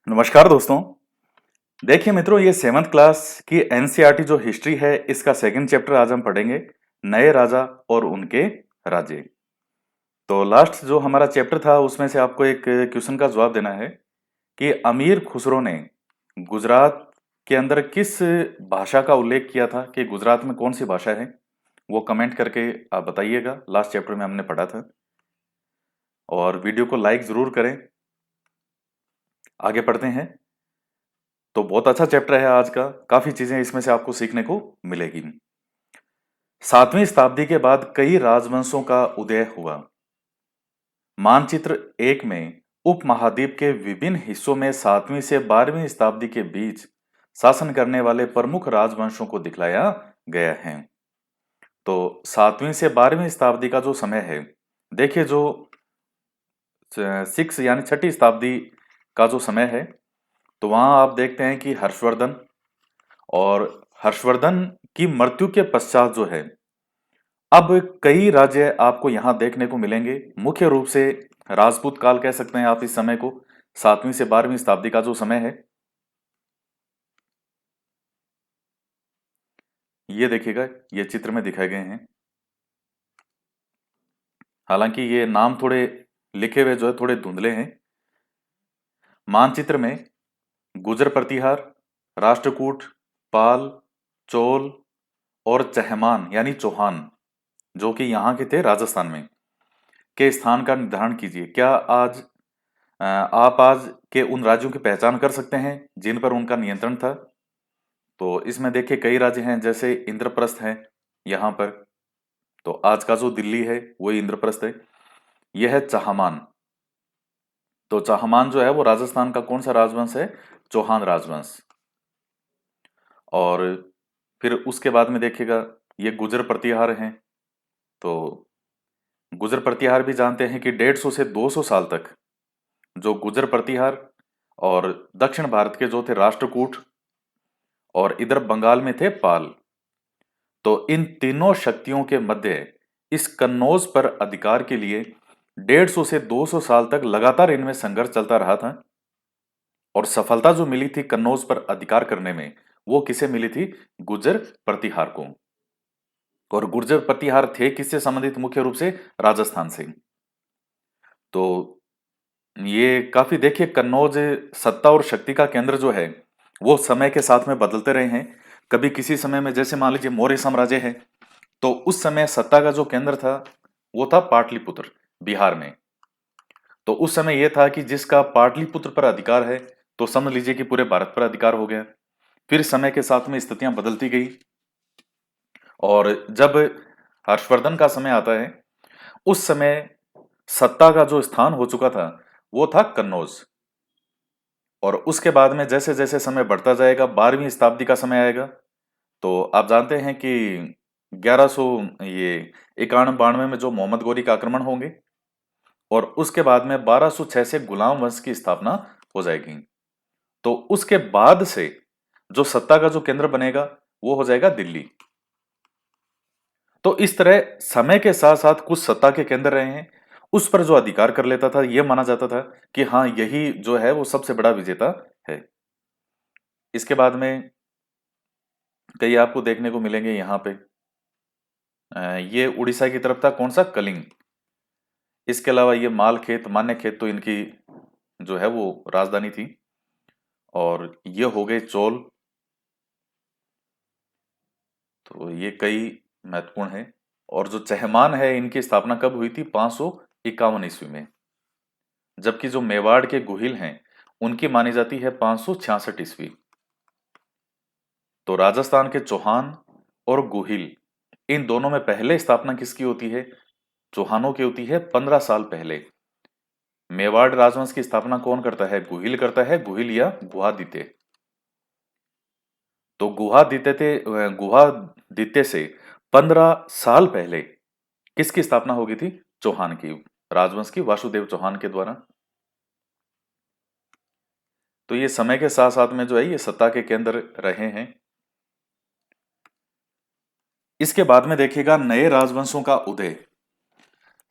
नमस्कार दोस्तों। देखिए मित्रों, ये सेवन्थ क्लास की एनसीईआरटी जो हिस्ट्री है इसका सेकंड चैप्टर आज हम पढ़ेंगे, नए राजा और उनके राज्य। तो लास्ट जो हमारा चैप्टर था उसमें से आपको एक क्वेश्चन का जवाब देना है कि अमीर खुसरो ने गुजरात के अंदर किस भाषा का उल्लेख किया था, कि गुजरात में कौन सी भाषा है। वो कमेंट करके आप बताइएगा। लास्ट चैप्टर में हमने पढ़ा था। और वीडियो को लाइक जरूर करें। आगे पढ़ते हैं। तो बहुत अच्छा चैप्टर है आज का, काफी चीजें इसमें से आपको सीखने को मिलेगी। 7वीं शताब्दी के बाद कई राजवंशों का उदय हुआ। मानचित्र 1 में उपमहाद्वीप के विभिन्न हिस्सों में 7वीं से 12वीं शताब्दी के बीच शासन करने वाले प्रमुख राजवंशों को दिखलाया गया है। तो 7वीं से 12वीं शताब्दी का जो समय है, देखिए जो 6 यानी छठी शताब्दी का जो समय है, तो वहां आप देखते हैं कि हर्षवर्धन और हर्षवर्धन की मृत्यु के पश्चात जो है, अब कई राज्य आपको यहां देखने को मिलेंगे। मुख्य रूप से राजपूत काल कह सकते हैं आप इस समय को, 7वीं से 12वीं शताब्दी का जो समय है। ये देखिएगा, ये चित्र में दिखाए गए हैं। हालांकि ये नाम थोड़े लिखे हुए जो है थोड़े धुंधले हैं। मानचित्र में गुर्जर प्रतिहार, राष्ट्रकूट, पाल, चोल और चहमान यानी चौहान, जो कि यहाँ के थे राजस्थान में, के स्थान का निर्धारण कीजिए। क्या आप आज के उन राज्यों की पहचान कर सकते हैं जिन पर उनका नियंत्रण था? तो इसमें देखिए कई राज्य हैं, जैसे इंद्रप्रस्थ है यहाँ पर। तो आज का जो दिल्ली है वही इंद्रप्रस्थ है। यह है चाहमान। तो चाहमान जो है वो राजस्थान का कौन सा राजवंश है? चौहान राजवंश। और फिर उसके बाद में देखिएगा ये गुर्जर प्रतिहार हैं। तो गुर्जर प्रतिहार भी जानते हैं कि 150 से 200 साल तक जो गुर्जर प्रतिहार और दक्षिण भारत के जो थे राष्ट्रकूट और इधर बंगाल में थे पाल। तो इन तीनों शक्तियों के मध्य इस कन्नौज पर अधिकार के लिए 150 से 200 साल तक लगातार इनमें संघर्ष चलता रहा था। और सफलता जो मिली थी कन्नौज पर अधिकार करने में, वो किसे मिली थी? गुर्जर प्रतिहार को। और गुर्जर प्रतिहार थे किससे संबंधित? मुख्य रूप से राजस्थान से। तो ये काफी देखिए, कन्नौज सत्ता और शक्ति का केंद्र जो है वो समय के साथ में बदलते रहे हैं। कभी किसी समय में, जैसे मान लीजिए मौर्य साम्राज्य है, तो उस समय सत्ता का जो केंद्र था वो था पाटलिपुत्र, बिहार में। तो उस समय यह था कि जिसका पाटलिपुत्र पर अधिकार है, तो समझ लीजिए कि पूरे भारत पर अधिकार हो गया। फिर समय के साथ में स्थितियां बदलती गई, और जब हर्षवर्धन का समय आता है, उस समय सत्ता का जो स्थान हो चुका था वो था कन्नौज। और उसके बाद में जैसे जैसे समय बढ़ता जाएगा, 12वीं शताब्दी का समय आएगा, तो आप जानते हैं कि 1100 ये 91-92 में जो मोहम्मद गोरी का आक्रमण होंगे, और उसके बाद में 1206 से गुलाम वंश की स्थापना हो जाएगी। तो उसके बाद से जो सत्ता का जो केंद्र बनेगा वो हो जाएगा दिल्ली। तो इस तरह समय के साथ साथ कुछ सत्ता के केंद्र रहे हैं, उस पर जो अधिकार कर लेता था, यह माना जाता था कि हाँ, यही जो है वो सबसे बड़ा विजेता है। इसके बाद में कई आपको देखने को मिलेंगे यहाँ पे। ये उड़ीसा की तरफ था, कौन सा? कलिंग। इसके अलावा ये मालखेत, मान्यखेत, तो इनकी जो है वो राजधानी थी। और ये हो गए चोल। तो ये कई महत्वपूर्ण है। और जो चहमान है, इनकी स्थापना कब हुई थी? 551 ईस्वी में। जबकि जो मेवाड़ के गुहिल हैं उनकी मानी जाती है 566 ईस्वी। तो राजस्थान के चौहान और गुहिल, इन दोनों में पहले स्थापना किसकी होती है? चौहानों की होती है 15 साल पहले। मेवाड़ राजवंश की स्थापना कौन करता है? गुहिल करता है, गुहिल या गुहादित्य। तो गुहादित्य से 15 साल पहले किसकी स्थापना हो गई थी? चौहान की राजवंश की, वासुदेव चौहान के द्वारा। तो ये समय के साथ साथ में जो है ये सत्ता के केंद्र रहे हैं। इसके बाद में देखिएगा नए राजवंशों का उदय।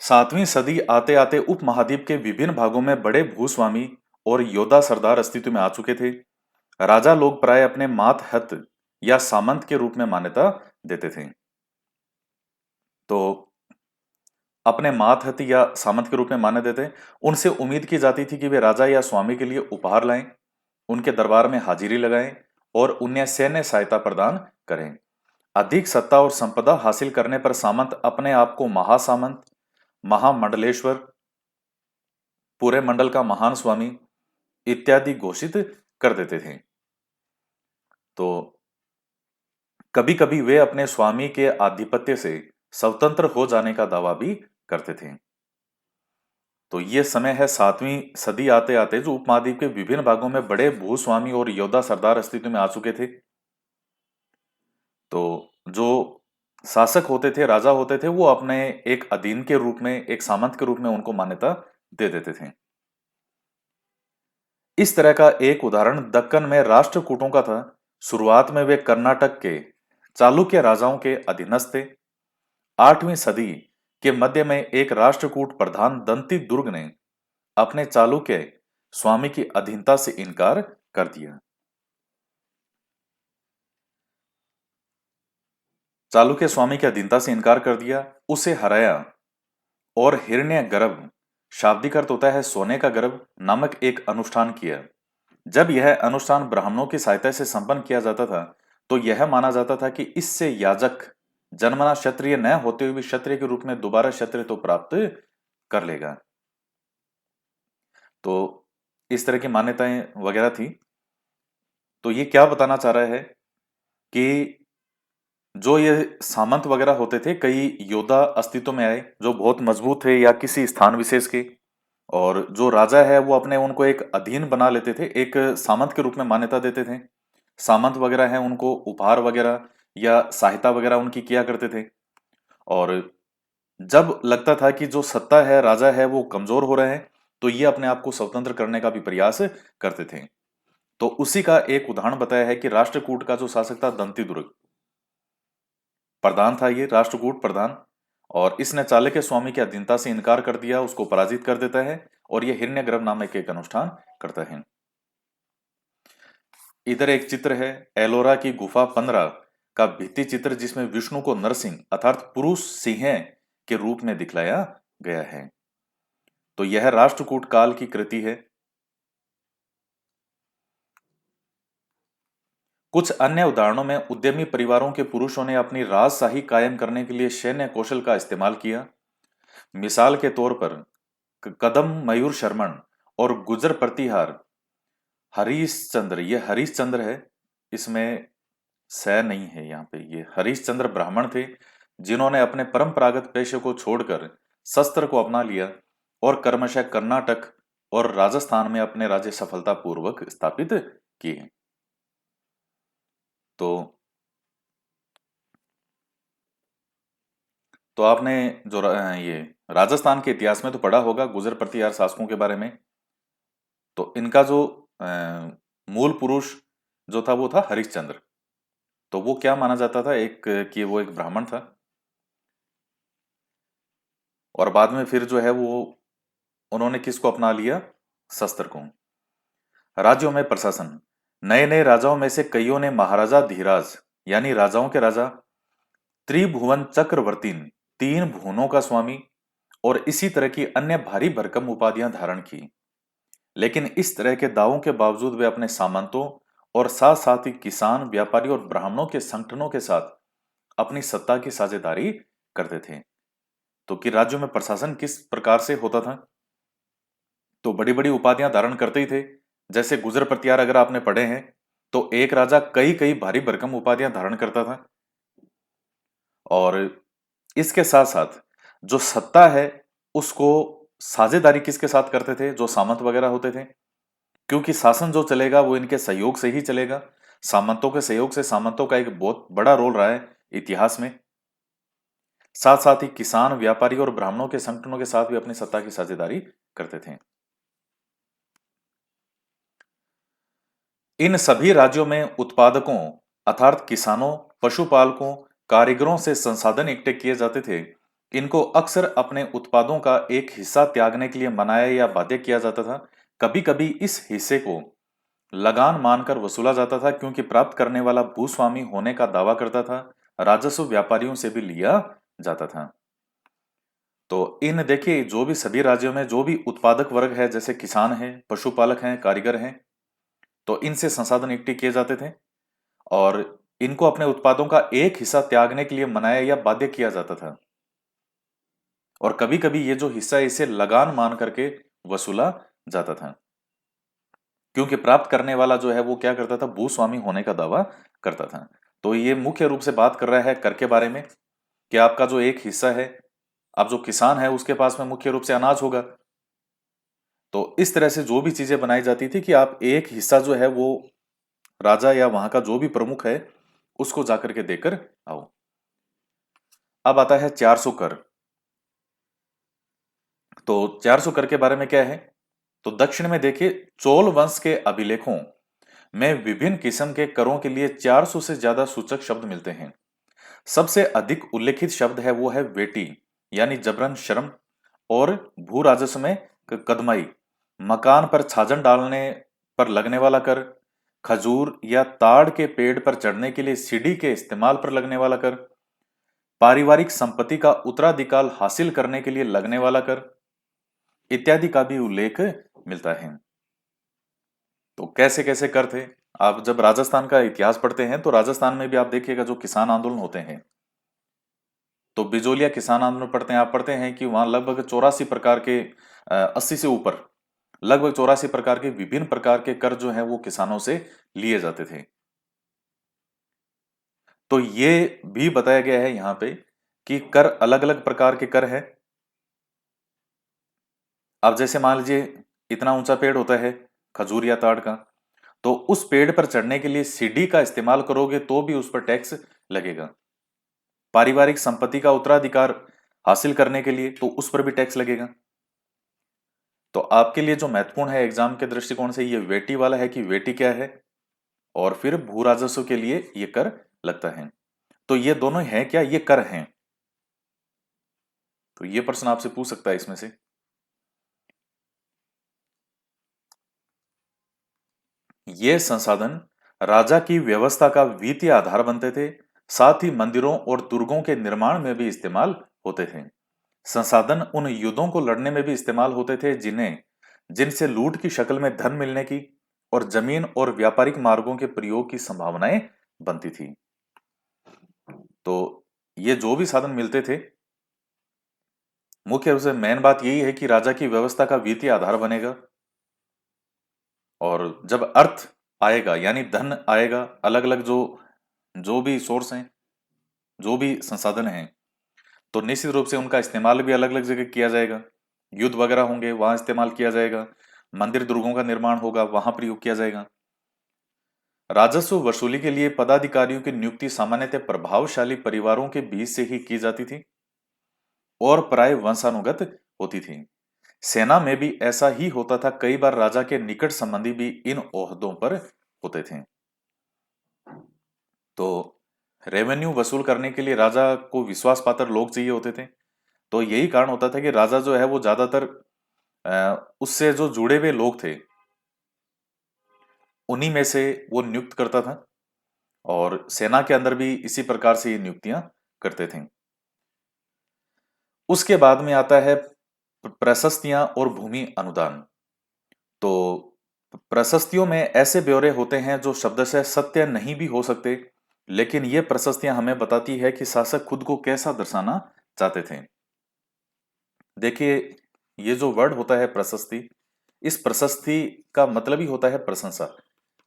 7वीं सदी आते आते उपमहाद्वीप के विभिन्न भागों में बड़े भूस्वामी और योद्धा सरदार अस्तित्व में आ चुके थे। राजा लोग प्राय अपने मातहत या सामंत के रूप में मान्यता देते थे। तो अपने मातहत या सामंत के रूप में माने देते, उनसे उम्मीद की जाती थी कि वे राजा या स्वामी के लिए उपहार लाएं, उनके दरबार में हाजिरी लगाएं और उन्हें सैन्य सहायता प्रदान करें। अधिक सत्ता और संपदा हासिल करने पर सामंत अपने आप को महासामंत, महामंडलेश्वर, पूरे मंडल का महान स्वामी इत्यादि घोषित कर देते थे। तो कभी कभी वे अपने स्वामी के आधिपत्य से स्वतंत्र हो जाने का दावा भी करते थे। तो ये समय है 7वीं सदी आते आते, जो उपमहाद्वीप के विभिन्न भागों में बड़े भूस्वामी और योद्धा सरदार अस्तित्व में आ चुके थे। तो जो शासक होते थे, राजा होते थे, वो अपने एक अधीन के रूप में, एक सामंत के रूप में उनको मान्यता दे देते थे। इस तरह का एक उदाहरण दक्कन में राष्ट्रकूटों का था। शुरुआत में वे कर्नाटक के चालुक्य राजाओं के अधीनस्थ थे। 8वीं सदी के मध्य में एक राष्ट्रकूट प्रधान दंती दुर्ग ने अपने चालुक्य स्वामी की अधीनता से इनकार कर दिया। चालुक्य स्वामी की अधीनता से इनकार कर दिया, उसे हराया और हिरण्य गर्भ, शाब्दिक अर्थ होता है सोने का गर्भ, नामक एक अनुष्ठान किया। जब यह अनुष्ठान ब्राह्मणों की सहायता से संपन्न किया जाता था, तो यह माना जाता था कि इससे याजक जन्मना क्षत्रिय न होते हुए भी क्षत्रिय के रूप में दोबारा क्षत्रिय तो प्राप्त कर लेगा। तो इस तरह की मान्यताएं वगैरह थी। तो ये क्या बताना चाह रहा है कि जो ये सामंत वगैरह होते थे, कई योद्धा अस्तित्व में आए जो बहुत मजबूत थे या किसी स्थान विशेष के, और जो राजा है वो अपने उनको एक अधीन बना लेते थे, एक सामंत के रूप में मान्यता देते थे। सामंत वगैरह हैं, उनको उपहार वगैरह या सहायता वगैरह उनकी किया करते थे। और जब लगता था कि जो सत्ता है, राजा है, वो कमजोर हो रहे हैं, तो ये अपने आप को स्वतंत्र करने का भी प्रयास करते थे। तो उसी का एक उदाहरण बताया है कि राष्ट्रकूट का जो शासक था दंती दुर्ग, प्रधान था ये राष्ट्रकूट प्रधान, और इसने चाणक्य स्वामी की अधीनता से इनकार कर दिया, उसको पराजित कर देता है और ये हिरण्यगर्भ नामक एक अनुष्ठान करता है। इधर एक चित्र है एलोरा की गुफा 15 का भित्ति चित्र, जिसमें विष्णु को नरसिंह अर्थात पुरुष सिंह के रूप में दिखलाया गया है। तो यह राष्ट्रकूट काल की कृति है। कुछ अन्य उदाहरणों में उद्यमी परिवारों के पुरुषों ने अपनी राजशाही कायम करने के लिए सैन्य कौशल का इस्तेमाल किया। मिसाल के तौर पर कदम मयूर शर्मन और गुजर प्रतिहार हरीशचंद्र, ये हरीशचंद्र है, इसमें स नहीं है यहाँ पे, ये हरीशचंद्र ब्राह्मण थे जिन्होंने अपने परंपरागत पेशे को छोड़कर शस्त्र को अपना लिया और क्रमशः कर्नाटक और राजस्थान में अपने राज्य सफलतापूर्वक स्थापित किए। तो आपने जो ये राजस्थान के इतिहास में तो पढ़ा होगा गुजर प्रतिहार शासकों के बारे में। तो इनका जो मूल पुरुष जो था वो था हरिश्चंद्र। तो वो क्या माना जाता था, एक कि वो एक ब्राह्मण था, और बाद में फिर जो है वो उन्होंने किसको अपना लिया, शस्त्र को। राज्यों में प्रशासन, नए नए राजाओं में से कईयों ने महाराजा धीराज यानी राजाओं के राजा, त्रिभुवन चक्रवर्ती, 3 भुवनों का स्वामी, और इसी तरह की अन्य भारी भरकम उपाधियां धारण की। लेकिन इस तरह के दावों के बावजूद वे अपने सामंतों और साथ साथ ही किसान, व्यापारी और ब्राह्मणों के संगठनों के साथ अपनी सत्ता की साझेदारी करते थे। तो कि राज्यों में प्रशासन किस प्रकार से होता था, तो बड़ी बड़ी उपाधियां धारण करते ही थे। जैसे गुजर प्रतिहार अगर आपने पढ़े हैं, तो एक राजा कई कई भारी भरकम उपाधियां धारण करता था। और इसके साथ साथ जो सत्ता है उसको साझेदारी किसके साथ करते थे, जो सामंत वगैरह होते थे, क्योंकि शासन जो चलेगा वो इनके सहयोग से ही चलेगा। सामंतों के सहयोग से, सामंतों का एक बहुत बड़ा रोल रहा है इतिहास में। साथ साथ ही किसान, व्यापारी और ब्राह्मणों के संगठनों के साथ भी अपनी सत्ता की साझेदारी करते थे। इन सभी राज्यों में उत्पादकों अर्थात किसानों, पशुपालकों, कारीगरों से संसाधन इकट्ठे किए जाते थे। इनको अक्सर अपने उत्पादों का एक हिस्सा त्यागने के लिए मनाया या बाध्य किया जाता था, कभी कभी इस हिस्से को लगान मानकर वसूला जाता था, क्योंकि प्राप्त करने वाला भूस्वामी होने का दावा करता था। राजस्व व्यापारियों से भी लिया जाता था। तो इन देखिए, जो भी सभी राज्यों में जो भी उत्पादक वर्ग है, जैसे किसान हैं, पशुपालक हैं, कारीगर हैं, तो इनसे संसाधन इकट्ठे किए जाते थे और इनको अपने उत्पादों का एक हिस्सा त्यागने के लिए मनाया या बाध्य किया जाता था। और कभी कभी ये जो हिस्सा है, इसे लगान मान करके वसूला जाता था, क्योंकि प्राप्त करने वाला जो है वो क्या करता था, भूस्वामी होने का दावा करता था। तो ये मुख्य रूप से बात कर रहा है कर के बारे में, कि आपका जो एक हिस्सा है, अब जो किसान है उसके पास में मुख्य रूप से अनाज होगा। तो इस तरह से जो भी चीजें बनाई जाती थी कि आप एक हिस्सा जो है वो राजा या वहां का जो भी प्रमुख है उसको जाकर के देकर आओ। अब आता है 400 कर। तो 400 कर के बारे में क्या है, तो दक्षिण में देखिए, चोल वंश के अभिलेखों में विभिन्न किस्म के करों के लिए 400 से ज्यादा सूचक शब्द मिलते हैं। सबसे अधिक उल्लेखित शब्द है वो है वेटी, यानी जबरन श्रम, और भू राजस्व में कदमाई, मकान पर छाजन डालने पर लगने वाला कर, खजूर या ताड़ के पेड़ पर चढ़ने के लिए सीढ़ी के इस्तेमाल पर लगने वाला कर, पारिवारिक संपत्ति का उत्तराधिकार हासिल करने के लिए लगने वाला कर इत्यादि का भी उल्लेख मिलता है। तो कैसे कैसे कर थे, आप जब राजस्थान का इतिहास पढ़ते हैं तो राजस्थान में भी आप देखिएगा जो किसान आंदोलन होते हैं, तो बिजोलिया किसान आंदोलन पढ़ते हैं, आप पढ़ते हैं कि वहां लगभग 84 प्रकार के 80 से ऊपर लगभग 84 प्रकार के विभिन्न प्रकार के कर जो है वो किसानों से लिए जाते थे। तो ये भी बताया गया है यहाँ पे कि कर अलग अलग प्रकार के कर है। अब जैसे मान लीजिए इतना ऊंचा पेड़ होता है खजूर या ताड़ का, तो उस पेड़ पर चढ़ने के लिए सीढ़ी का इस्तेमाल करोगे तो भी उस पर टैक्स लगेगा। पारिवारिक संपत्ति का उत्तराधिकार हासिल करने के लिए तो उस पर भी टैक्स लगेगा। तो आपके लिए जो महत्वपूर्ण है एग्जाम के दृष्टिकोण से, ये वेटी वाला है कि वेटी क्या है, और फिर भू राजस्व के लिए ये कर लगता है। तो ये दोनों है क्या, ये कर हैं। तो ये प्रश्न आपसे पूछ सकता है इसमें से। ये संसाधन राजा की व्यवस्था का वित्तीय आधार बनते थे, साथ ही मंदिरों और दुर्गों के निर्माण में भी इस्तेमाल होते थे। संसाधन उन युद्धों को लड़ने में भी इस्तेमाल होते थे जिन्हें जिनसे लूट की शक्ल में धन मिलने की और जमीन और व्यापारिक मार्गों के प्रयोग की संभावनाएं बनती थी। तो ये जो भी साधन मिलते थे, मुख्य रूप से मेन बात यही है कि राजा की व्यवस्था का वित्तीय आधार बनेगा, और जब अर्थ आएगा यानी धन आएगा, अलग अलग जो जो भी सोर्स हैं, जो भी संसाधन हैं, तो निश्चित रूप से उनका इस्तेमाल भी अलग अलग जगह किया जाएगा। युद्ध वगैरह होंगे वहां इस्तेमाल किया जाएगा, मंदिर दुर्गों का निर्माण होगा वहां प्रयोग किया जाएगा। राजस्व वसूली के लिए पदाधिकारियों की नियुक्ति सामान्यतः प्रभावशाली परिवारों के बीच से ही की जाती थी और प्राय वंशानुगत होती थी। सेना में भी ऐसा ही होता था, कई बार राजा के निकट संबंधी भी इन ओहदों पर होते थे। तो रेवेन्यू वसूल करने के लिए राजा को विश्वास पात्र लोग चाहिए होते थे। तो यही कारण होता था कि राजा जो है वो ज्यादातर उससे जो जुड़े हुए लोग थे उन्हीं में से वो नियुक्त करता था, और सेना के अंदर भी इसी प्रकार से ये नियुक्तियां करते थे। उसके बाद में आता है प्रशस्तियां और भूमि अनुदान। तो प्रशस्तियों में ऐसे ब्यौरे होते हैं जो शब्दशः सत्य नहीं भी हो सकते, लेकिन ये प्रशस्तियां हमें बताती है कि शासक खुद को कैसा दर्शाना चाहते थे। देखिए, ये जो वर्ड होता है प्रशस्ति, इस प्रशस्ति का मतलब ही होता है प्रशंसा।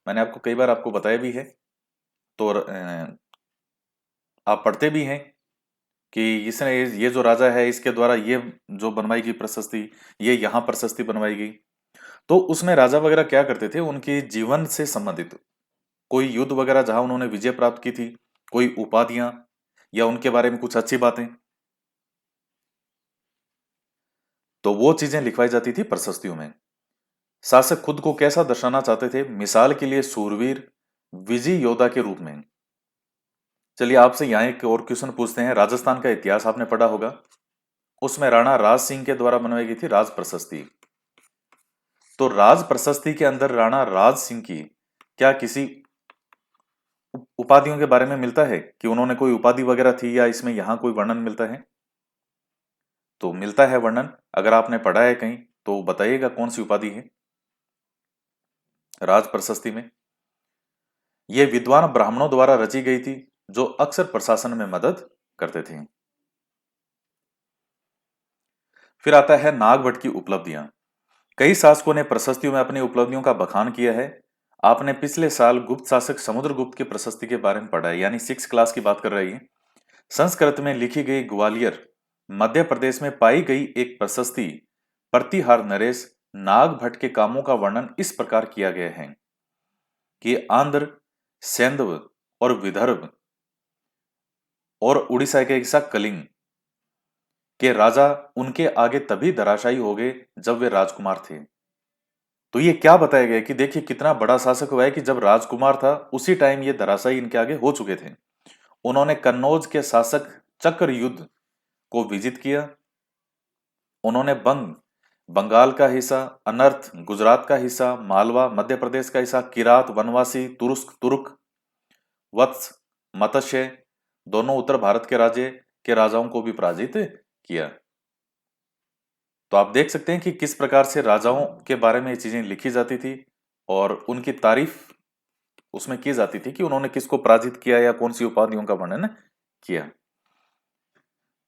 मैंने आपको कई बार आपको बताया भी है, तो आप पढ़ते भी हैं कि इसने ये जो राजा है इसके द्वारा ये जो बनवाई गई प्रशस्ति, ये यहाँ प्रशस्ति बनवाई गई। तो उसमें राजा वगैरह क्या करते थे, उनके जीवन से संबंधित कोई युद्ध वगैरह जहां उन्होंने विजय प्राप्त की थी, कोई उपाधियां, या उनके बारे में कुछ अच्छी बातें, तो वो चीजें लिखवाई जाती थी प्रशस्तियों में। शासक खुद को कैसा दर्शाना चाहते थे, मिसाल के लिए सूरवीर, विजय योद्धा के रूप में। चलिए आपसे यहाँ एक और क्वेश्चन पूछते हैं। राजस्थान का इतिहास आपने पढ़ा होगा, उसमें राणा राज सिंह के द्वारा बनवाई गई थी राज प्रशस्ति। तो राज प्रशस्ति के अंदर राणा राज सिंह की क्या किसी उपाधियों के बारे में मिलता है कि उन्होंने कोई उपाधि वगैरह थी, या इसमें यहां कोई वर्णन मिलता है? तो मिलता है वर्णन। अगर आपने पढ़ा है कहीं तो बताइएगा कौन सी उपाधि है राज प्रशस्ति में। यह विद्वान ब्राह्मणों द्वारा रची गई थी, जो अक्सर प्रशासन में मदद करते थे। फिर आता है नागभट्ट की उपलब्धियां। कई शासकों ने प्रशस्तियों में अपनी उपलब्धियों का बखान किया है। आपने पिछले साल गुप्त शासक समुद्रगुप्त की प्रशस्ति के बारे में पढ़ा है, यानी 6 क्लास की बात कर रही है। संस्कृत में लिखी गई ग्वालियर मध्य प्रदेश में पाई गई एक प्रशस्ति प्रतिहार नरेश नागभट्ट के कामों का वर्णन इस प्रकार किया गया है कि आंध्र, सैंधव और विदर्भ और उड़ीसा के हिस्सा कलिंग के राजा उनके आगे तभी धराशायी हो गए जब वे राजकुमार थे। तो ये क्या बताया गया कि देखिए कितना बड़ा शासक हुआ है कि जब राजकुमार था उसी टाइम ये धराशायी इनके आगे हो चुके थे। उन्होंने कन्नौज के शासक चक्रयुद्ध को विजित किया। उन्होंने बंगाल का हिस्सा, अनर्थ गुजरात का हिस्सा, मालवा मध्य प्रदेश का हिस्सा, किरात वनवासी, तुरुस्क तुर्क, वत्स मत्स्य दोनों उत्तर भारत के राज्य के राजाओं को भी पराजित किया। तो आप देख सकते हैं कि किस प्रकार से राजाओं के बारे में ये चीजें लिखी जाती थी और उनकी तारीफ उसमें की जाती थी कि उन्होंने किसको पराजित किया या कौन सी उपाधियों का वर्णन किया।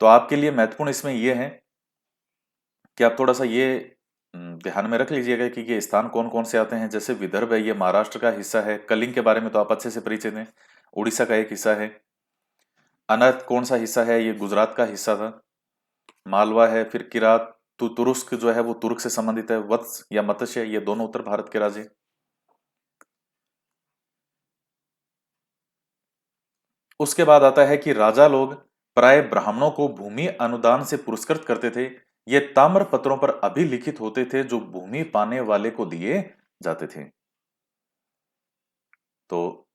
तो आपके लिए महत्वपूर्ण इसमें यह है कि आप थोड़ा सा ये ध्यान में रख लीजिएगा कि ये स्थान कौन कौन से आते हैं। जैसे विदर्भ है, ये महाराष्ट्र का हिस्सा है। कलिंग के बारे में तो आप अच्छे से परिचित हैं, उड़ीसा का एक हिस्सा है। अनर्थ कौन सा हिस्सा है, ये गुजरात का हिस्सा था। मालवा है, फिर किरात तुरुस्क जो है वो तुर्क से संबंधित है। वत्स या मत्स्य ये दोनों उत्तर भारत के राज्य। उसके बाद आता है कि राजा लोग प्राय ब्राह्मणों को भूमि अनुदान से पुरस्कृत करते थे। ये ताम्र पत्रों पर अभिलिखित होते थे जो भूमि पाने वाले को दिए जाते थे। तो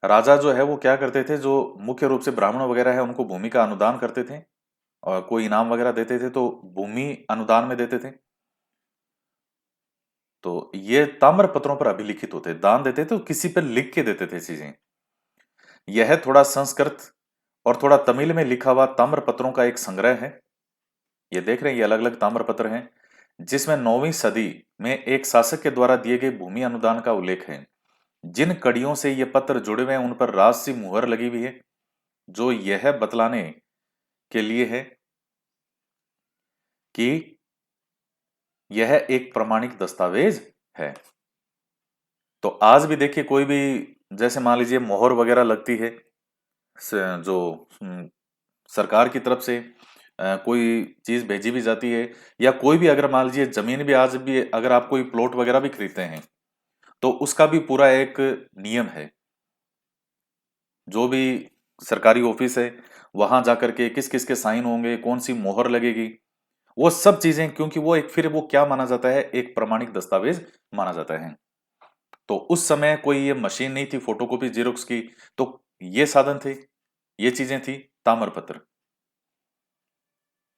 राजा जो है वो क्या करते थे, जो मुख्य रूप से ब्राह्मण वगैरह है उनको भूमि का अनुदान करते थे और कोई इनाम वगैरह देते थे तो भूमि अनुदान में देते थे। तो ये ताम्र पत्रों पर अभिलिखित होते, दान देते थे तो किसी पर लिख के देते थे चीजें। यह थोड़ा संस्कृत और थोड़ा तमिल में लिखा हुआ ताम्र पत्रों का एक संग्रह है। ये देख रहे हैं, ये अलग अलग ताम्र पत्र हैं जिसमें 9वीं सदी में एक शासक के द्वारा दिए गए भूमि अनुदान का उल्लेख है। जिन कड़ियों से ये पत्र जुड़े हुए हैं उन पर राजसी मुहर लगी हुई है, जो यह बतलाने के लिए है कि यह एक प्रमाणिक दस्तावेज है। तो आज भी देखिए कोई भी, जैसे मान लीजिए मोहर वगैरह लगती है जो सरकार की तरफ से कोई चीज भेजी भी जाती है, या कोई भी अगर मान लीजिए जमीन भी आज भी अगर आप कोई प्लॉट वगैरह भी खरीदते हैं तो उसका भी पूरा एक नियम है। जो भी सरकारी ऑफिस है वहां जाकर के किस किस के साइन होंगे, कौन सी मोहर लगेगी, वो सब चीजें, क्योंकि वो एक फिर वो क्या माना जाता है, एक प्रमाणिक दस्तावेज माना जाता है। तो उस समय कोई ये मशीन नहीं थी फोटोकॉपी जेरोक्स की, तो ये साधन थे, ये चीजें थी ताम्रपत्र।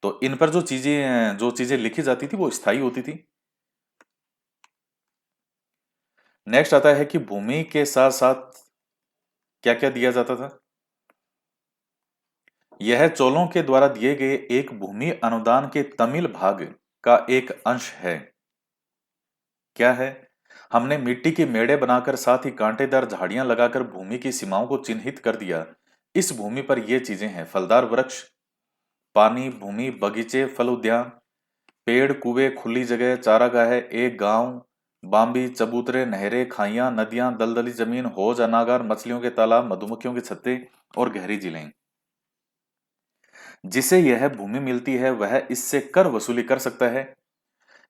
तो इन पर जो चीजें लिखी जाती थी वो स्थायी होती थी। नेक्स्ट आता है कि भूमि के साथ साथ क्या क्या दिया जाता था। यह चोलों के द्वारा दिए गए एक भूमि अनुदान के तमिल भाग का एक अंश है। क्या है? हमने मिट्टी की मेड़े बनाकर साथ ही कांटेदार झाड़ियां लगाकर भूमि की सीमाओं को चिन्हित कर दिया। इस भूमि पर ये चीजें हैं: फलदार वृक्ष, पानी, भूमि, बगीचे, फल उद्यान, पेड़, कुएं, खुली जगह, चारागाह, एक गांव, बाम्बी, चबूतरे, नहरें, खाइयां, नदियां, दलदली जमीन, हौज, अनागार, मछलियों के तालाब, मधुमक्खियों के छत्ते और गहरी झीलें। जिसे यह भूमि मिलती है वह इससे कर वसूली कर सकता है।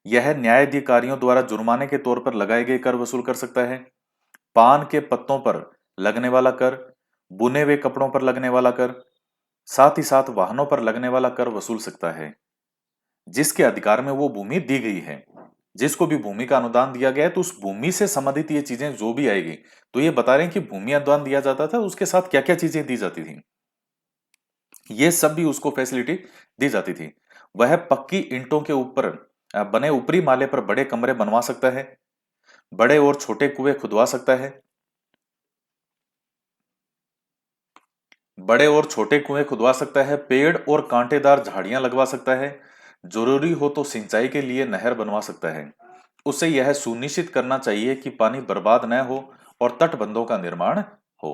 यह न्यायाधिकारियों द्वारा जुर्माने के तौर पर लगाए गए कर वसूल कर सकता है। पान के पत्तों पर लगने वाला कर, बुने हुए कपड़ों पर लगने वाला कर, साथ ही साथ वाहनों पर लगने वाला कर वसूल सकता है। जिसके अधिकार में वो भूमि दी गई है, जिसको भी भूमि का अनुदान दिया गया है, तो उस भूमि से संबंधित ये चीजें जो भी आएगी, तो ये बता रहे हैं कि भूमि अनुदान दिया जाता था, उसके साथ क्या क्या चीजें दी जाती थी, ये सब भी उसको फैसिलिटी दी जाती थी। वह पक्की ईंटों के ऊपर बने ऊपरी माले पर बड़े कमरे बनवा सकता है, बड़े और छोटे कुएं खुदवा सकता है, बड़े और छोटे कुएं खुदवा सकता है, पेड़ और कांटेदार झाड़ियां लगवा सकता है, जरूरी हो तो सिंचाई के लिए नहर बनवा सकता है। उसे यह सुनिश्चित करना चाहिए कि पानी बर्बाद न हो और तटबंधों का निर्माण हो।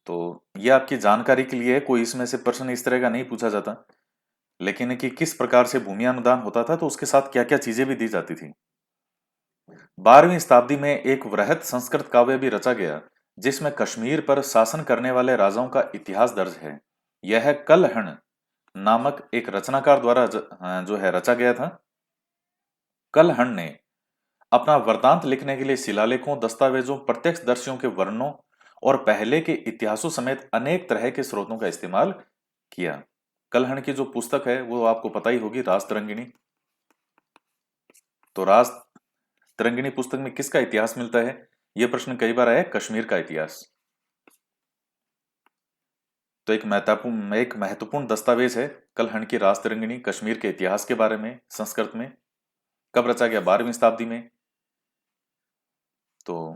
तो यह आपकी जानकारी के लिए है, कोई इसमें से प्रश्न इस तरह का नहीं पूछा जाता, लेकिन कि किस प्रकार से भूमि अनुदान होता था तो उसके साथ क्या क्या चीजें भी दी जाती थी। 12वीं शताब्दी में एक वृहत संस्कृत काव्य भी रचा गया जिसमें कश्मीर पर शासन करने वाले राजाओं का इतिहास दर्ज है। यह कलहण नामक एक रचनाकार द्वारा जो है रचा गया था। कलहण ने अपना वृत्तांत लिखने के लिए शिलालेखों, दस्तावेजों, प्रत्यक्षदर्शियों के वर्णनों और पहले के इतिहासों समेत अनेक तरह के स्रोतों का इस्तेमाल किया। कलहण की जो पुस्तक है वो आपको पता ही होगी, राजतरंगिणी। तो राजतरंगिणी पुस्तक में किसका इतिहास मिलता है? यह प्रश्न कई बार आया है, कश्मीर का इतिहास। तो एक महत्वपूर्ण दस्तावेज है कलहण की राजतरंगिणी, कश्मीर के इतिहास के बारे में संस्कृत में। कब रचा गया? 12वीं शताब्दी में। तो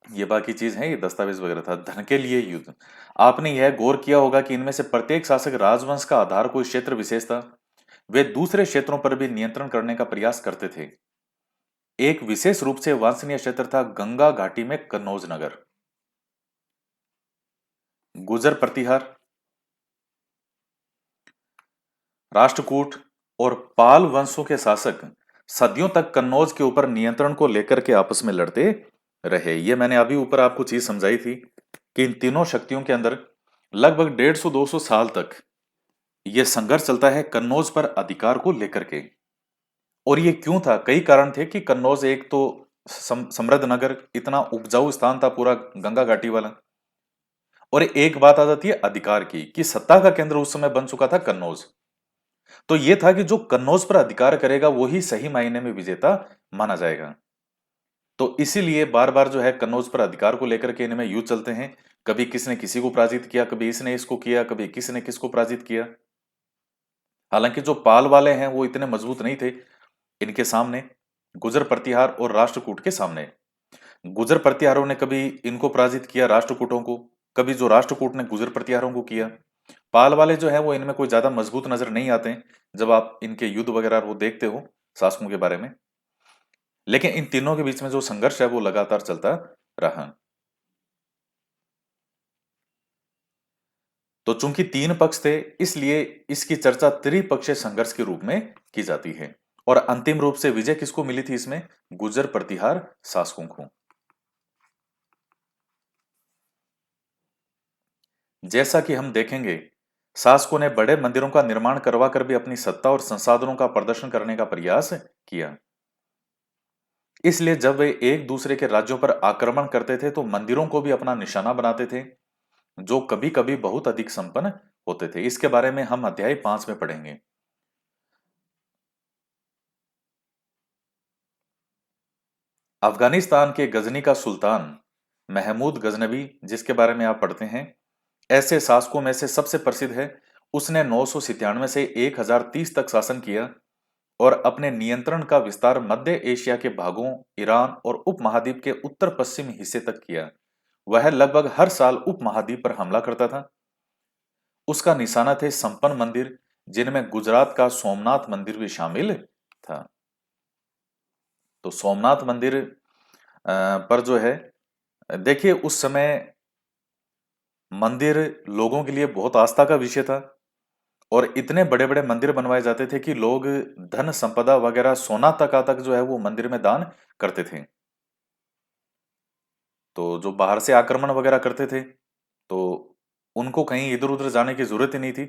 ये बाकी चीज है, ये दस्तावेज वगैरह था। धन के लिए युद्ध, आपने यह गौर किया होगा कि इनमें से प्रत्येक शासक राजवंश का आधार कोई क्षेत्र विशेष था। वे दूसरे क्षेत्रों पर भी नियंत्रण करने का प्रयास करते थे। एक विशेष रूप से वांछनीय क्षेत्र था गंगा घाटी में कन्नौज नगर। गुर्जर प्रतिहार, राष्ट्रकूट और पाल वंशों के शासक सदियों तक कन्नौज के ऊपर नियंत्रण को लेकर के आपस में लड़ते रहे। ये मैंने अभी ऊपर आपको चीज समझाई थी कि इन तीनों शक्तियों के अंदर लगभग 150-200 साल तक यह संघर्ष चलता है कन्नौज पर अधिकार को लेकर के। और ये क्यों था? कई कारण थे कि कन्नौज एक तो समृद्ध नगर, इतना उपजाऊ स्थान था पूरा गंगा घाटी वाला, और एक बात आ जाती है अधिकार की कि सत्ता का केंद्र उस समय बन चुका था कन्नौज। तो यह था कि जो कन्नौज पर अधिकार करेगा वो ही सही मायने में विजेता माना जाएगा। तो इसीलिए बार बार जो है कन्नौज पर अधिकार को लेकर के इनमें युद्ध चलते हैं। कभी किसने किसी को पराजित किया, कभी इसने इसको किया, कभी किसने किसको पराजित किया। हालांकि जो पाल वाले हैं वो इतने मजबूत नहीं थे इनके सामने, गुर्जर प्रतिहार और राष्ट्रकूट के सामने। गुर्जर प्रतिहारों ने कभी इनको पराजित किया राष्ट्रकूटों को, कभी जो राष्ट्रकूट ने गुर्जर प्रतिहारों को किया। पाल वाले जो है वो इनमें कोई ज्यादा मजबूत नजर नहीं आते हैं जब आप इनके युद्ध वगैरह वो देखते हो शासकों के बारे में। लेकिन इन तीनों के बीच में जो संघर्ष है वो लगातार चलता रहा। तो चूंकि तीन पक्ष थे इसलिए इसकी चर्चा त्रिपक्षीय संघर्ष के रूप में की जाती है। और अंतिम रूप से विजय किसको मिली थी इसमें? गुर्जर प्रतिहार शासकों को। जैसा कि हम देखेंगे, शासकों ने बड़े मंदिरों का निर्माण करवा कर भी अपनी सत्ता और संसाधनों का प्रदर्शन करने का प्रयास किया। इसलिए जब वे एक दूसरे के राज्यों पर आक्रमण करते थे तो मंदिरों को भी अपना निशाना बनाते थे, जो कभी कभी बहुत अधिक संपन्न होते थे। इसके बारे में हम अध्याय 5 में पढ़ेंगे। अफगानिस्तान के गजनी का सुल्तान महमूद गजनबी, जिसके बारे में आप पढ़ते हैं, ऐसे शासकों में से सबसे प्रसिद्ध है। उसने 997 से 1030 तक शासन किया और अपने नियंत्रण का विस्तार मध्य एशिया के भागों, ईरान और उपमहाद्वीप के उत्तर पश्चिम हिस्से तक किया। वह लगभग हर साल उपमहाद्वीप पर हमला करता था। उसका निशाना थे संपन्न मंदिर, जिनमें गुजरात का सोमनाथ मंदिर भी शामिल था। तो सोमनाथ मंदिर पर जो है, देखिए उस समय मंदिर लोगों के लिए बहुत आस्था का विषय था और इतने बड़े बड़े मंदिर बनवाए जाते थे कि लोग धन संपदा वगैरह सोना तक जो है वो मंदिर में दान करते थे। तो जो बाहर से आक्रमण वगैरह करते थे तो उनको कहीं इधर उधर जाने की जरूरत ही नहीं थी।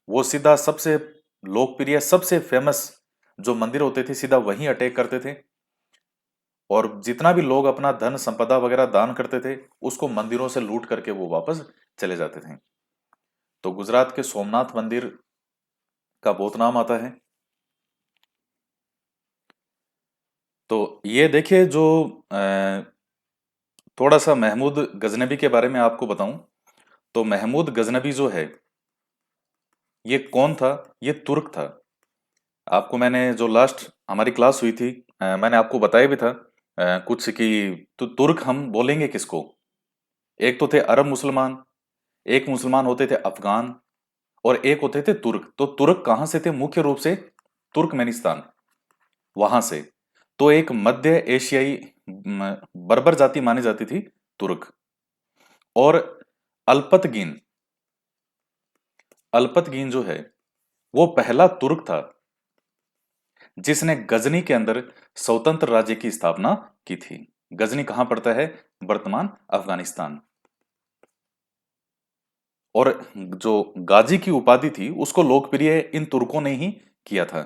वो सीधा सबसे लोकप्रिय, सबसे फेमस जो मंदिर होते थे सीधा वहीं अटैक करते थे और जितना भी लोग अपना धन संपदा वगैरह दान करते थे उसको मंदिरों से लूट करके वो वापस चले जाते थे। तो गुजरात के सोमनाथ मंदिर का बहुत नाम आता है। तो ये देखिए जो थोड़ा सा महमूद गजनबी के बारे में आपको बताऊं तो महमूद गजनबी जो है ये कौन था? ये तुर्क था। आपको मैंने जो लास्ट हमारी क्लास हुई थी, मैंने आपको बताया भी था कुछ कि तो तुर्क हम बोलेंगे किसको। एक तो थे अरब मुसलमान, एक मुसलमान होते थे अफगान, और एक होते थे तुर्क। तो तुर्क कहाँ से थे? मुख्य रूप से तुर्कमेनिस्तान, वहां से। तो एक मध्य एशियाई बर्बर जाति मानी जाती थी तुर्क। और अल्पतगीन, अल्पतगीन जो है वो पहला तुर्क था जिसने गजनी के अंदर स्वतंत्र राज्य की स्थापना की थी। गजनी कहां पड़ता है? वर्तमान अफगानिस्तान। और जो गाजी की उपाधि थी उसको लोकप्रिय इन तुर्कों ने ही किया था।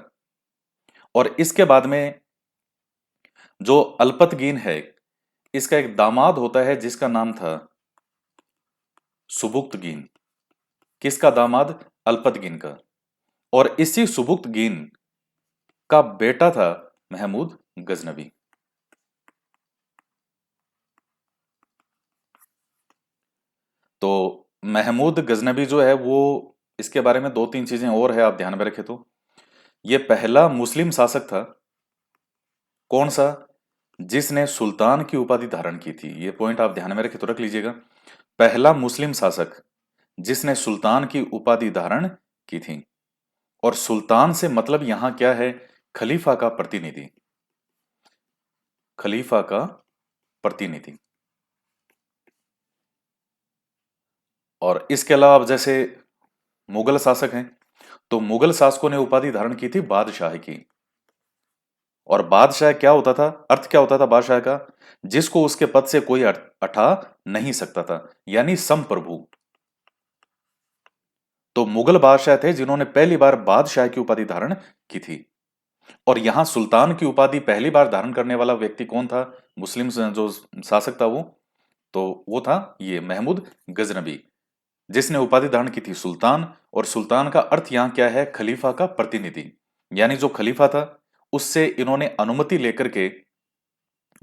और इसके बाद में जो अल्पतगीन है, इसका एक दामाद होता है जिसका नाम था सुबुक्तगीन। किसका दामाद? अल्पतगीन का। और इसी सुबुक्तगीन का बेटा था महमूद गजनवी। तो महमूद गजनवी जो है वो, इसके बारे में दो तीन चीजें और है, आप ध्यान में रखें तो। ये पहला मुस्लिम शासक था। कौन सा? जिसने सुल्तान की उपाधि धारण की थी। ये पॉइंट आप ध्यान में रखें तो रख लीजिएगा। पहला मुस्लिम शासक जिसने सुल्तान की उपाधि धारण की थी। और सुल्तान से मतलब यहां क्या है? खलीफा का प्रतिनिधि। खलीफा का प्रतिनिधि। और इसके अलावा अब जैसे मुगल शासक हैं, तो मुगल शासकों ने उपाधि धारण की थी बादशाह की। और बादशाह क्या होता था? अर्थ क्या होता था बादशाह का? जिसको उसके पद से कोई हटा नहीं सकता था, यानी संप्रभु। तो मुगल बादशाह थे जिन्होंने पहली बार बादशाह की उपाधि धारण की थी। और यहां सुल्तान की उपाधि पहली बार धारण करने वाला व्यक्ति कौन था? मुस्लिम जो शासक था वो, तो वो था ये महमूद गजनबी, जिसने उपाधि धारण की थी सुल्तान। और सुल्तान का अर्थ यहां क्या है? खलीफा का प्रतिनिधि। यानी जो खलीफा था उससे इन्होंने अनुमति लेकर के,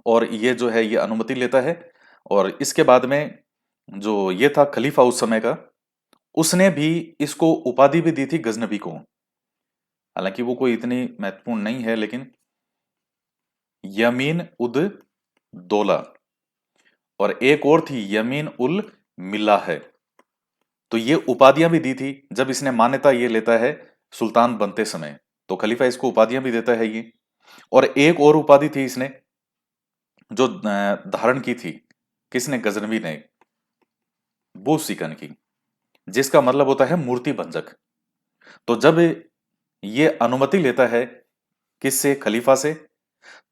और ये जो है ये अनुमति लेता है। और इसके बाद में जो ये था खलीफा उस समय का, उसने भी इसको उपाधि भी दी थी गजनबी को। हालांकि वो कोई इतनी महत्वपूर्ण नहीं है, लेकिन यमीन उद दौला, और एक और थी यमीन उल मिला है। तो ये उपाधियां भी दी थी जब इसने मान्यता ये लेता है सुल्तान बनते समय। तो खलीफा इसको उपाधियां भी देता है ये। और एक और उपाधि थी इसने जो धारण की थी, किसने? गजनवी ने। बू सिकन की, जिसका मतलब होता है मूर्ति भंजक। तो जब ये अनुमति लेता है, किससे? खलीफा से।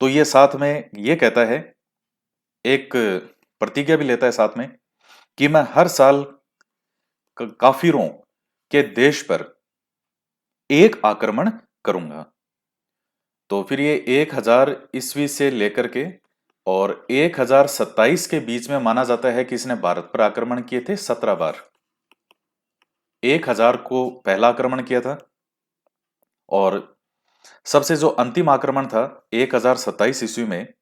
तो ये साथ में ये कहता है, एक प्रतिज्ञा भी लेता है साथ में, कि मैं हर साल काफिरों के देश पर एक आक्रमण करूंगा। तो फिर ये 1000 ईस्वी से लेकर के और 1027 के बीच में माना जाता है कि इसने भारत पर आक्रमण किए थे 17 बार। 1000 को पहला आक्रमण किया था, और सबसे जो अंतिम आक्रमण था 1027 ईस्वी में,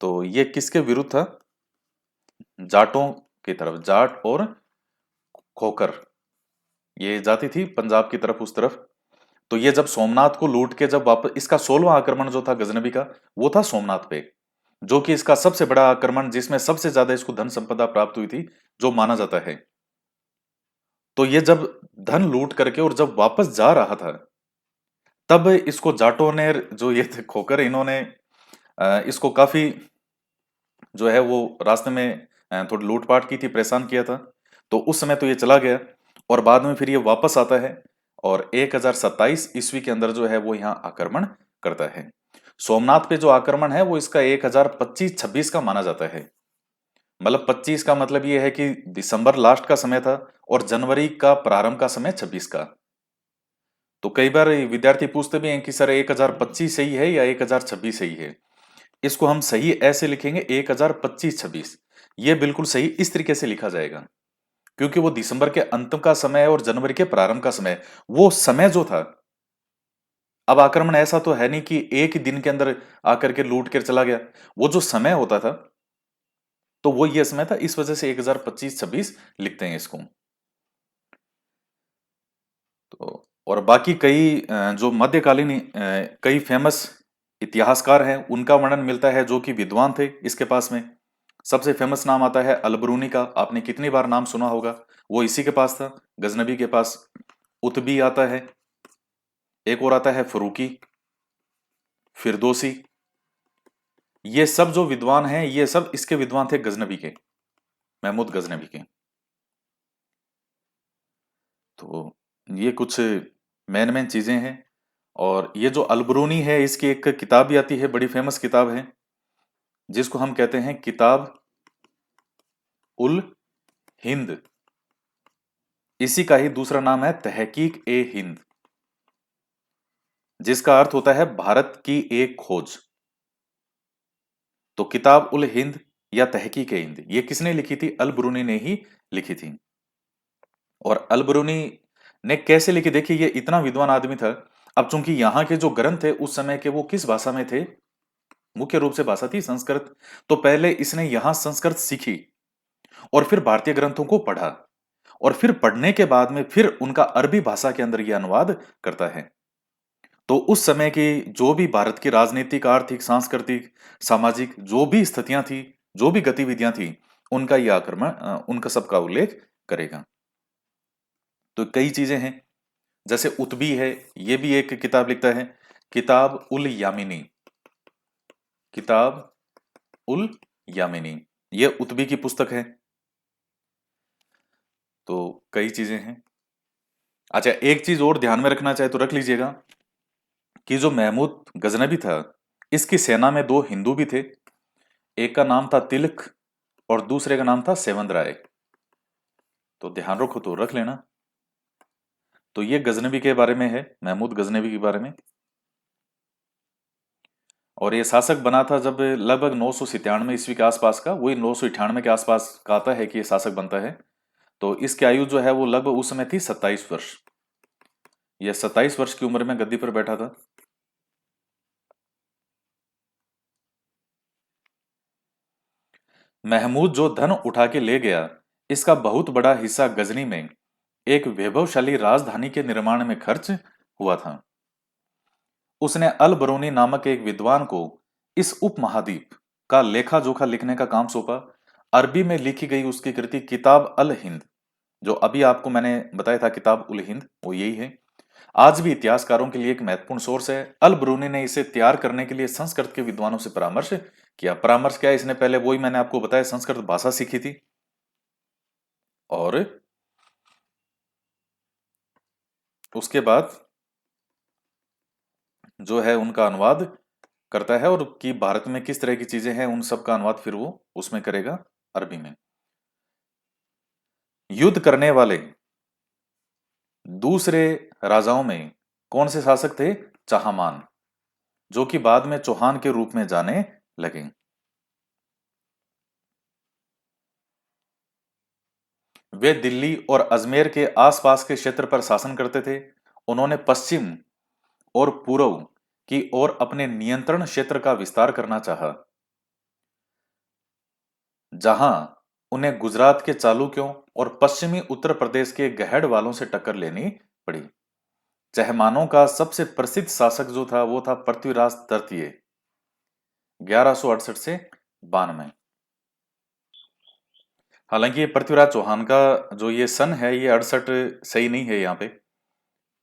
तो ये किसके विरुद्ध था? जाटों की तरफ। जाट और खोकर, ये जाति थी पंजाब की तरफ, उस तरफ। तो ये जब सोमनाथ को लूट के जब वापस, इसका 16वां आक्रमण जो था गजनबी का, वो था सोमनाथ पे, जो कि इसका सबसे बड़ा आक्रमण, जिसमें सबसे ज्यादा इसको धन संपदा प्राप्त हुई थी, जो माना जाता है। तो ये जब धन लूट करके और जब वापस जा रहा था, तब इसको जाटों ने, जो ये थे खोकर, इन्होंने इसको काफी जो है वो रास्ते में थोड़ी लूटपाट की थी, परेशान किया था। तो उस समय तो ये चला गया, और बाद में फिर ये वापस आता है, और 1027 ईस्वी के अंदर जो है वो यहाँ आक्रमण करता है। सोमनाथ पे जो आक्रमण है वो इसका 1025-26 का माना जाता है। मतलब 25 का मतलब ये है कि दिसंबर लास्ट का समय था, और जनवरी का प्रारंभ का समय 26 का। तो कई बार विद्यार्थी पूछते भी हैं कि सर 1025 सही है या 1026 सही है। इसको हम सही ऐसे लिखेंगे 1025-26। ये बिल्कुल सही इस तरीके से लिखा जाएगा, क्योंकि वो दिसंबर के अंत का समय है और जनवरी के प्रारंभ का समय, वो समय जो था। अब आक्रमण ऐसा तो है नहीं कि एक ही दिन के अंदर आकर के लूट कर चला गया। वो जो समय होता था, तो वो ये समय था, इस वजह से 1025-26 लिखते हैं इसको। तो और बाकी कई जो मध्यकालीन कई फेमस इतिहासकार हैं उनका वर्णन मिलता है जो कि विद्वान थे इसके पास में। सबसे फेमस नाम आता है अलबरूनी का, आपने कितनी बार नाम सुना होगा, वो इसी के पास था, गजनबी के पास। उतबी आता है, एक और आता है फरूकी, फिरदोसी। ये सब जो विद्वान हैं ये सब इसके विद्वान थे, गजनबी के, महमूद गजनबी के। तो ये कुछ मेन मेन चीजें हैं। और ये जो अलबरूनी है इसकी एक किताब भी आती है, बड़ी फेमस किताब है, जिसको हम कहते हैं किताब उल हिंद। इसी का ही दूसरा नाम है तहकीक ए हिंद, जिसका अर्थ होता है भारत की एक खोज। तो किताब उल हिंद या तहकीक ए हिंद ये किसने लिखी थी? अलबरूनी ने ही लिखी थी। और अलबरूनी ने कैसे लिखी? देखिए ये इतना विद्वान आदमी था। अब चूंकि यहाँ के जो ग्रंथ थे उस समय के वो किस भाषा में थे? मुख्य रूप से भाषा थी संस्कृत। तो पहले इसने यहां संस्कृत सीखी और फिर भारतीय ग्रंथों को पढ़ा, और फिर पढ़ने के बाद में फिर उनका अरबी भाषा के अंदर यह अनुवाद करता है। तो उस समय की जो भी भारत की राजनीतिक, आर्थिक, सांस्कृतिक, सामाजिक जो भी स्थितियां थी, जो भी गतिविधियां थी, उनका यह आक्रमण उनका सबका उल्लेख करेगा। तो कई चीजें हैं, जैसे उतबी है, ये भी एक किताब लिखता है, किताब उल यामिनी। किताब उल यामिनी ये उतबी की पुस्तक है। तो कई चीजें हैं। अच्छा, एक चीज और ध्यान में रखना चाहे तो रख लीजिएगा कि जो महमूद गजनबी था इसकी सेना में दो हिंदू भी थे। एक का नाम था तिलक और दूसरे का नाम था सेवंत राय। तो ध्यान रखो तो रख लेना। तो ये गजनबी के बारे में है, महमूद गजनबी के बारे में। और ये शासक बना था जब लगभग 997 ईस्वी के आसपास का, वही 998 के आसपास का आता है कि ये शासक बनता है। तो इसकी आयु जो है वो लगभग उस समय थी 27 वर्ष। यह 27 वर्ष की उम्र में गद्दी पर बैठा था। महमूद जो धन उठा के ले गया इसका बहुत बड़ा हिस्सा गजनी में एक वैभवशाली राजधानी के निर्माण में खर्च हुआ था। उसने अल बरूनी नामक एक विद्वान को इस उपमहाद्वीप का लेखा जोखा लिखने का काम सौंपा। अरबी में लिखी गई उसकी कृति किताब अल हिंद, जो अभी आपको मैंने बताया था किताब उल हिंद, वो यही है। आज भी इतिहासकारों के लिए एक महत्वपूर्ण सोर्स है। अल बरूनी ने इसे तैयार करने के लिए संस्कृत के विद्वानों से परामर्श किया। परामर्श क्या है? इसने पहले वही मैंने आपको बताया संस्कृत भाषा सीखी थी, और उसके बाद जो है उनका अनुवाद करता है, और कि भारत में किस तरह की चीजें हैं उन सब का अनुवाद फिर वो उसमें करेगा अरबी में। युद्ध करने वाले दूसरे राजाओं में कौन से शासक थे? चाहमान, जो कि बाद में चौहान के रूप में जाने लगे। वे दिल्ली और अजमेर के आसपास के क्षेत्र पर शासन करते थे। उन्होंने पश्चिम और पूर्व की ओर अपने नियंत्रण क्षेत्र का विस्तार करना चाहा, जहां उन्हें गुजरात के चालुक्यों और पश्चिमी उत्तर प्रदेश के गहड़ वालों से टक्कर लेनी पड़ी। चहमानों का सबसे प्रसिद्ध शासक जो था वो था पृथ्वीराज तृतीय, 1168 से 92। हालांकि ये पृथ्वीराज चौहान का जो ये सन है ये 68 सही नहीं है यहाँ पे,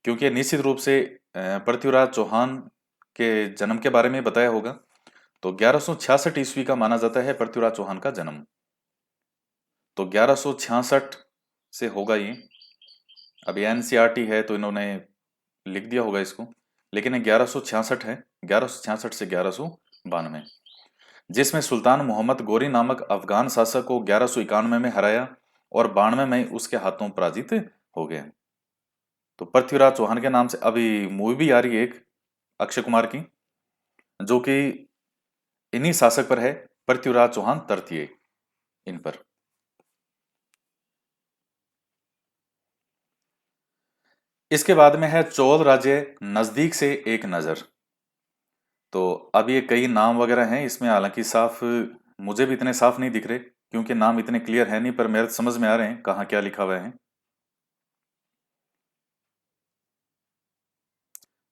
क्योंकि निश्चित रूप से पृथ्वीराज चौहान के जन्म के बारे में बताया होगा। तो 1166 ईस्वी का माना जाता है पृथ्वीराज चौहान का जन्म। तो 1166 से होगा ये। अब ये एनसीईआरटी है तो इन्होंने लिख दिया होगा इसको, लेकिन ये 1166 है, 1166 से 1192, जिसमें सुल्तान मोहम्मद गोरी नामक अफगान शासक को 1191 में हराया और 92 में उसके हाथों पराजित हो गया। तो पृथ्वीराज चौहान के नाम से अभी मूवी भी आ रही है एक, अक्षय कुमार की, जो कि इन्हीं शासक पर है, पृथ्वीराज चौहान तृतीय, इन पर। इसके बाद में है चोल राज्य नजदीक से एक नजर। तो अब ये कई नाम वगैरह हैं इसमें, हालांकि साफ मुझे भी इतने साफ नहीं दिख रहे क्योंकि नाम इतने क्लियर है नहीं, पर मेरे समझ में आ रहे हैं कहाँ क्या लिखा हुआ है।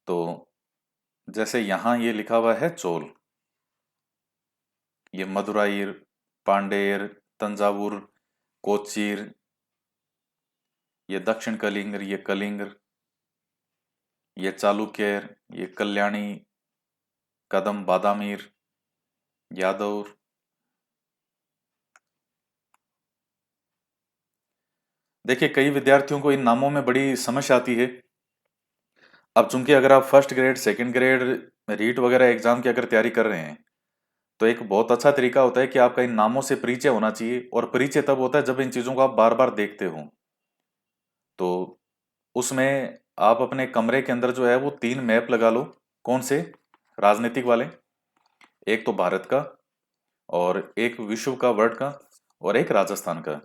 तो जैसे यहाँ ये लिखा हुआ है चोल, ये मदुराई, पांडेर, तंजावुर, कोच्चीर, ये दक्षिण कलिंग, ये कलिंग, ये चालुक्य, ये कल्याणी, कदम, बादामीर, यादव। देखिए कई विद्यार्थियों को इन नामों में बड़ी समस्या आती है। अब चूंकि अगर आप first grade, second grade, REET वगैरह एग्जाम की अगर तैयारी कर रहे हैं, तो एक बहुत अच्छा तरीका होता है कि आपका इन नामों से परिचय होना चाहिए। और परिचय तब होता है जब इन चीजों को आप बार बार देखते हो। तो उसमें आप अपने कमरे के अंदर जो है वो 3 मैप लगा लो। कौन से? राजनीतिक वाले, एक तो भारत का, और एक विश्व का, वर्ल्ड का, और एक राजस्थान का।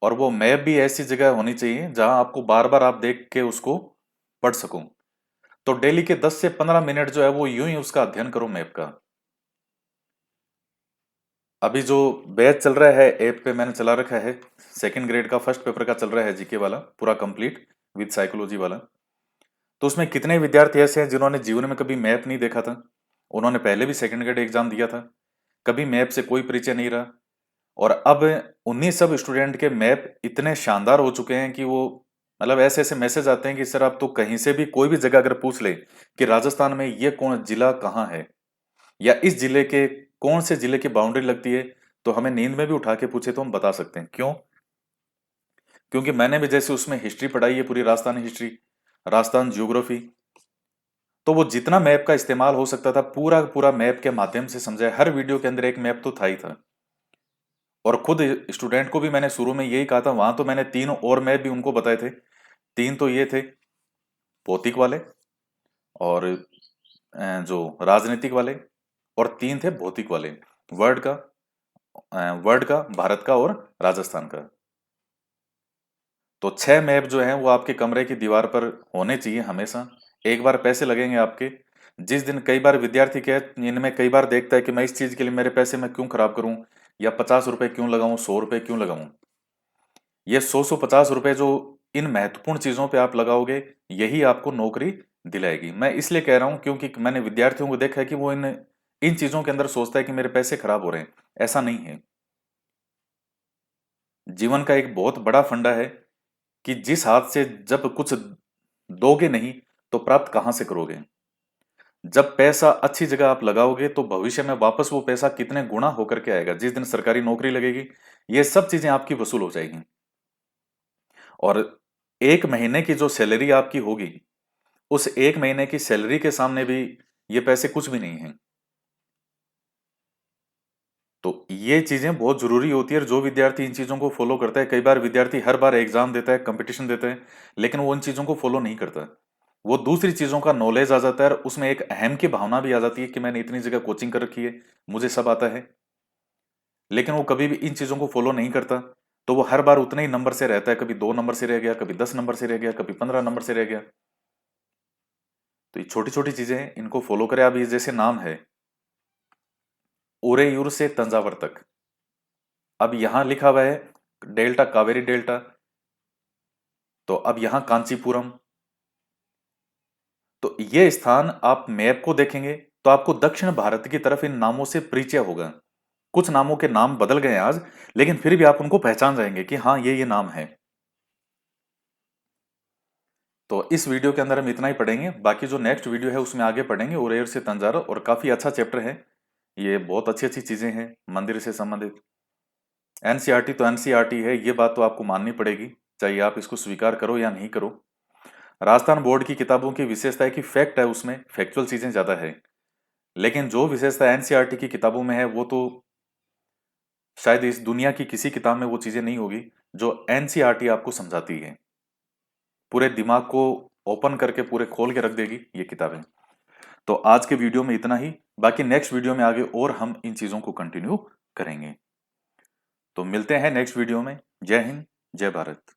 और वो मैप भी ऐसी जगह होनी चाहिए जहां आपको बार बार आप देख के उसको पढ़ सको। तो डेली के 10 से 15 मिनट जो है वो यूं ही उसका अध्ययन करो मैप का। अभी जो बैच चल रहा है ऐप पे मैंने चला रखा है, सेकंड ग्रेड का फर्स्ट पेपर का चल रहा है, जीके वाला पूरा कंप्लीट विद साइकोलॉजी वाला। तो उसमें कितने विद्यार्थी ऐसे हैं जिन्होंने जीवन में कभी मैप नहीं देखा था। उन्होंने पहले भी सेकंड ग्रेड एग्जाम दिया था, कभी मैप से कोई परिचय नहीं रहा। और अब उन्हीं सब स्टूडेंट के मैप इतने शानदार हो चुके हैं कि वो मतलब ऐसे ऐसे मैसेज आते हैं कि सर आप तो कहीं से भी कोई भी जगह अगर पूछ ले कि राजस्थान में ये कौन जिला कहाँ है, या इस जिले के कौन से जिले की बाउंड्री लगती है, तो हमें नींद में भी उठा के पूछे तो हम बता सकते हैं। क्यों? क्योंकि मैंने भी जैसे उसमें हिस्ट्री पढ़ाई है, पूरी राजस्थान हिस्ट्री, राजस्थान ज्योग्राफी। तो वो जितना मैप का इस्तेमाल हो सकता था पूरा पूरा मैप के माध्यम से समझाया। हर वीडियो के अंदर एक मैप तो था ही था। और खुद स्टूडेंट को भी मैंने शुरू में यही कहा था, वहां तो मैंने 3 और मैप भी उनको बताए थे। 3 तो ये थे, भौतिक वाले, और जो राजनीतिक वाले, और 3 थे भौतिक वाले, वर्ल्ड का, वर्ल्ड का, भारत का, और राजस्थान का। तो 6 मैप जो हैं वो आपके कमरे की दीवार पर होने चाहिए हमेशा। एक बार पैसे लगेंगे आपके। जिस दिन कई बार विद्यार्थी कह इनमें कई बार देखता है कि मैं इस चीज के लिए मेरे पैसे मैं क्यों खराब करूं, या 50 रुपए क्यों लगाऊं, 100 रुपए क्यों लगाऊं। ये 100-150 रुपए जो इन महत्वपूर्ण चीजों पे आप लगाओगे, यही आपको नौकरी दिलाएगी। मैं इसलिए कह रहा हूं क्योंकि मैंने विद्यार्थियों को देखा है कि वो इन इन चीजों के अंदर सोचता है कि मेरे पैसे खराब हो रहे हैं। ऐसा नहीं है। जीवन का एक बहुत बड़ा फंडा है कि जिस हाथ से जब कुछ दोगे नहीं तो प्राप्त कहां से करोगे। जब पैसा अच्छी जगह आप लगाओगे तो भविष्य में वापस वो पैसा कितने गुना होकर के आएगा। जिस दिन सरकारी नौकरी लगेगी, ये सब चीजें आपकी वसूल हो जाएगी। और एक महीने की जो सैलरी आपकी होगी, उस एक महीने की सैलरी के सामने भी ये पैसे कुछ भी नहीं है। तो ये चीजें बहुत जरूरी होती है। और जो विद्यार्थी इन चीजों को फॉलो करता है, कई बार विद्यार्थी हर बार एग्जाम देता है, कंपटीशन देता है, लेकिन वो इन चीजों को फॉलो नहीं करता। वो दूसरी चीजों का नॉलेज आ जाता है, और उसमें एक अहम की भावना भी आ जाती है कि मैंने इतनी जगह कोचिंग कर रखी है, मुझे सब आता है। लेकिन वो कभी भी इन चीजों को फॉलो नहीं करता। तो वो हर बार उतने ही नंबर से रहता है, कभी 2 नंबर से रह गया, कभी 10 नंबर से रह गया, कभी 15 नंबर से रह गया। तो ये छोटी छोटी चीजें हैं, इनको फॉलो करें। अब ये जैसे नाम है उरेयूर से तंजावर तक, अब यहां लिखा हुआ है डेल्टा, कावेरी डेल्टा। तो अब यहां कांचीपुरम। तो ये स्थान आप मैप को देखेंगे तो आपको दक्षिण भारत की तरफ इन नामों से परिचय होगा। कुछ नामों के नाम बदल गए हैं आज, लेकिन फिर भी आप उनको पहचान जाएंगे कि हाँ ये नाम है। तो इस वीडियो के अंदर हम इतना ही पढ़ेंगे। बाकी जो नेक्स्ट वीडियो है उसमें आगे पढ़ेंगे उरेर से तंजावर, और काफी अच्छा चैप्टर है ये। बहुत अच्छी अच्छी चीजें हैं मंदिर से संबंधित। एनसीईआरटी तो एनसीईआरटी है, ये बात तो आपको माननी पड़ेगी, चाहे आप इसको स्वीकार करो या नहीं करो। राजस्थान बोर्ड की किताबों की विशेषता है कि फैक्ट है, उसमें फैक्चुअल चीजें ज्यादा है। लेकिन जो विशेषता एनसीईआरटी की किताबों में है वो तो शायद इस दुनिया की किसी किताब में वो चीजें नहीं होगी जो एनसीईआरटी आपको समझाती है। पूरे दिमाग को ओपन करके पूरे खोल के रख देगी ये किताबें। तो आज के वीडियो में इतना ही। बाकी नेक्स्ट वीडियो में आगे और हम इन चीजों को कंटिन्यू करेंगे। तो मिलते हैं नेक्स्ट वीडियो में। जय हिंद, जय भारत।